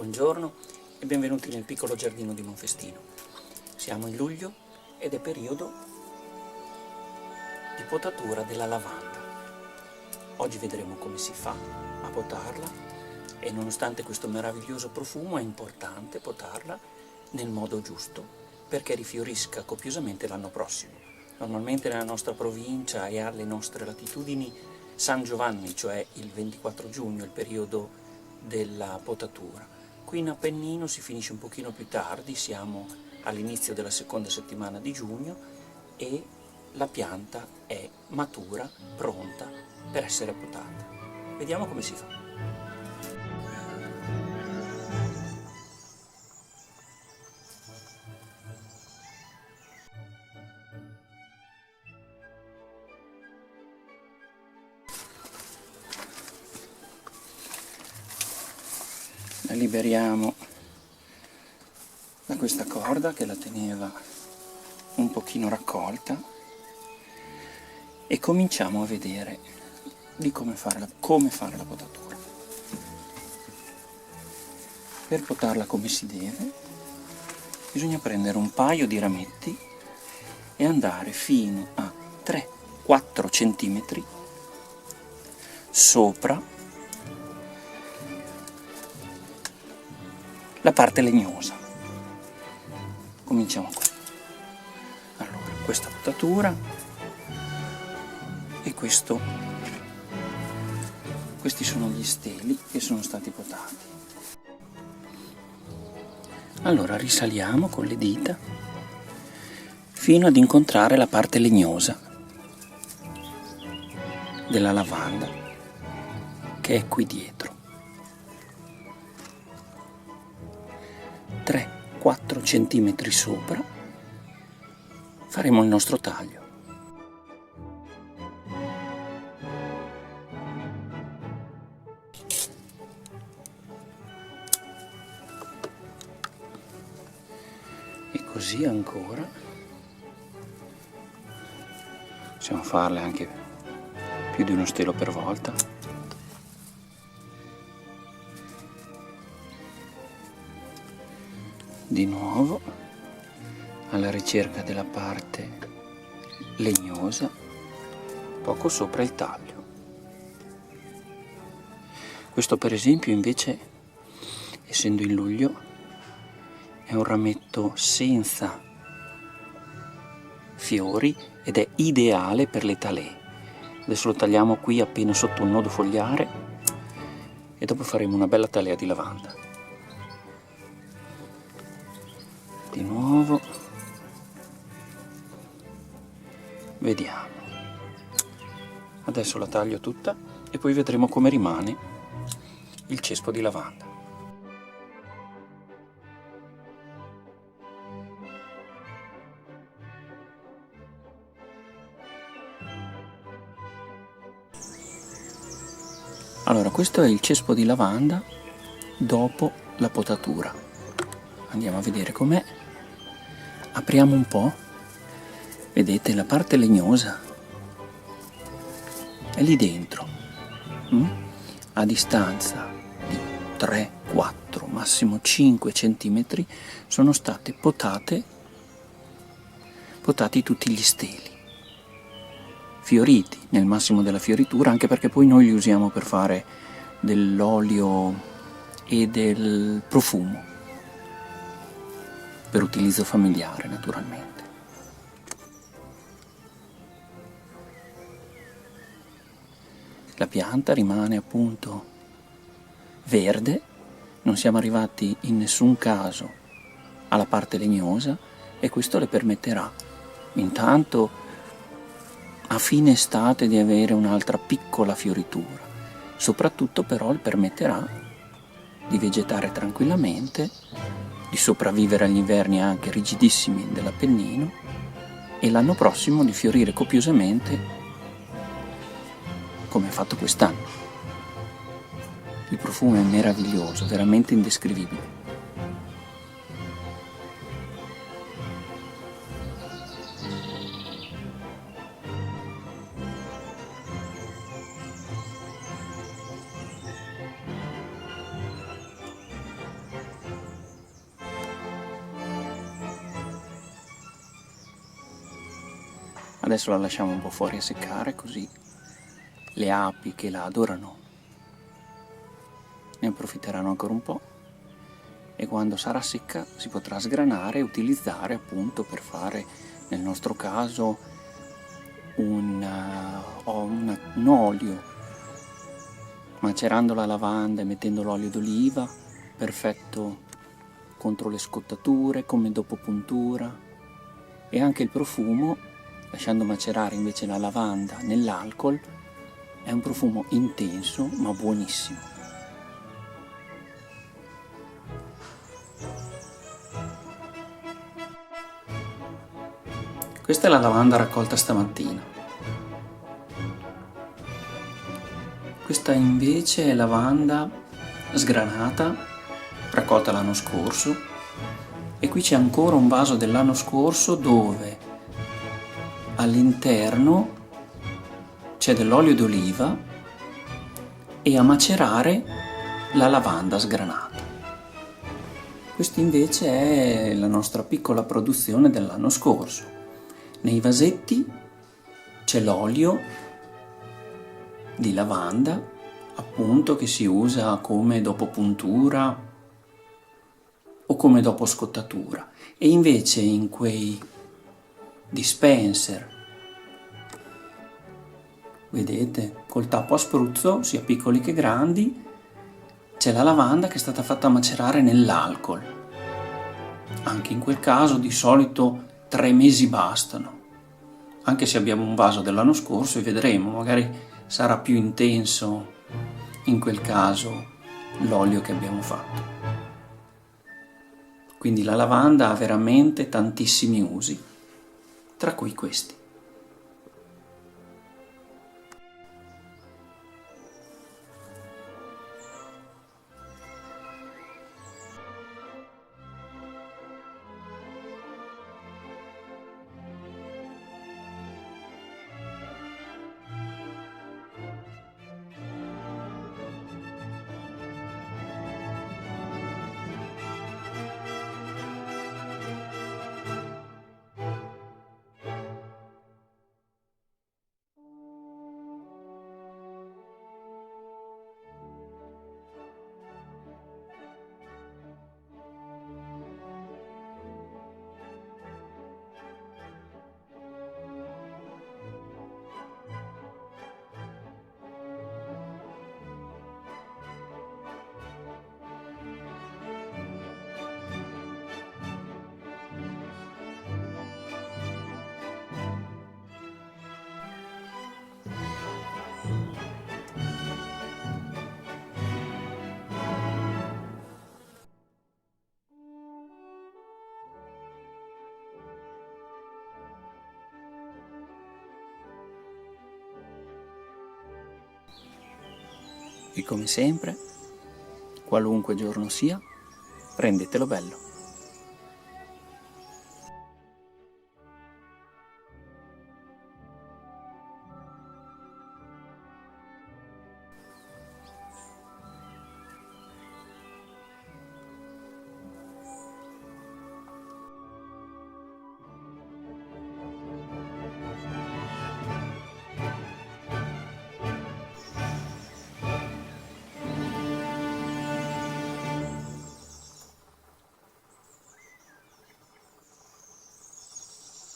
Buongiorno e benvenuti nel piccolo giardino di Monfestino. Siamo in luglio ed è periodo di potatura della lavanda. Oggi vedremo come si fa a potarla e nonostante questo meraviglioso profumo è importante potarla nel modo giusto perché rifiorisca copiosamente l'anno prossimo. Normalmente nella nostra provincia e alle nostre latitudini San Giovanni, cioè il 24 giugno, è il periodo della potatura. Qui in Appennino si finisce un pochino più tardi, siamo all'inizio della seconda settimana di giugno e la pianta è matura, pronta per essere potata. Vediamo come si fa. La liberiamo da questa corda che la teneva un pochino raccolta e cominciamo a vedere di come fare la potatura. Per potarla come si deve bisogna prendere un paio di rametti e andare fino a 3-4 centimetri sopra la parte legnosa. Cominciamo qui. Allora, questa potatura e questi sono gli steli che sono stati potati. Allora risaliamo con le dita fino ad incontrare la parte legnosa della lavanda che è qui dietro. 3-4 centimetri sopra faremo il nostro taglio. E così ancora. Possiamo farle anche più di uno stelo per volta. Di nuovo alla ricerca della parte legnosa poco sopra il taglio. Questo per esempio invece, essendo in luglio, è un rametto senza fiori ed è ideale per le talee. Adesso lo tagliamo qui appena sotto un nodo fogliare e dopo faremo una bella talea di lavanda. Di nuovo vediamo. Adesso la taglio tutta e poi vedremo come rimane il cespo di lavanda. Allora, questo è il cespo di lavanda dopo la potatura. Andiamo a vedere com'è. Apriamo un po', vedete la parte legnosa è lì dentro, a distanza di 3, 4, massimo 5 centimetri sono state potati tutti gli steli, fioriti nel massimo della fioritura, anche perché poi noi li usiamo per fare dell'olio e del profumo. Per utilizzo familiare, naturalmente. La pianta rimane appunto verde, non siamo arrivati in nessun caso alla parte legnosa e questo le permetterà intanto a fine estate di avere un'altra piccola fioritura. Soprattutto però le permetterà di vegetare tranquillamente, di sopravvivere agli inverni anche rigidissimi dell'Appennino e l'anno prossimo di fiorire copiosamente come ha fatto quest'anno. Il profumo è meraviglioso, veramente indescrivibile. Adesso la lasciamo un po' fuori a seccare, così le api che la adorano ne approfitteranno ancora un po', e quando sarà secca si potrà sgranare e utilizzare appunto per fare, nel nostro caso, un olio, macerando la lavanda e mettendo l'olio d'oliva, perfetto contro le scottature, come dopo puntura, e anche il profumo, lasciando macerare invece la lavanda nell'alcol, è un profumo intenso ma buonissimo. Questa è la lavanda raccolta stamattina. Questa invece è lavanda sgranata, raccolta l'anno scorso, e qui c'è ancora un vaso dell'anno scorso dove all'interno c'è dell'olio d'oliva e a macerare la lavanda sgranata. Questa invece è la nostra piccola produzione dell'anno scorso. Nei vasetti c'è l'olio di lavanda, appunto, che si usa come dopo puntura o come dopo scottatura, e invece in quei dispenser, vedete, col tappo a spruzzo, sia piccoli che grandi, c'è la lavanda che è stata fatta macerare nell'alcol. Anche in quel caso di solito 3 mesi bastano, anche se abbiamo un vaso dell'anno scorso, e vedremo, magari sarà più intenso in quel caso l'olio che abbiamo fatto. Quindi la lavanda ha veramente tantissimi usi, tra cui questi. E come sempre, qualunque giorno sia, prendetelo bello.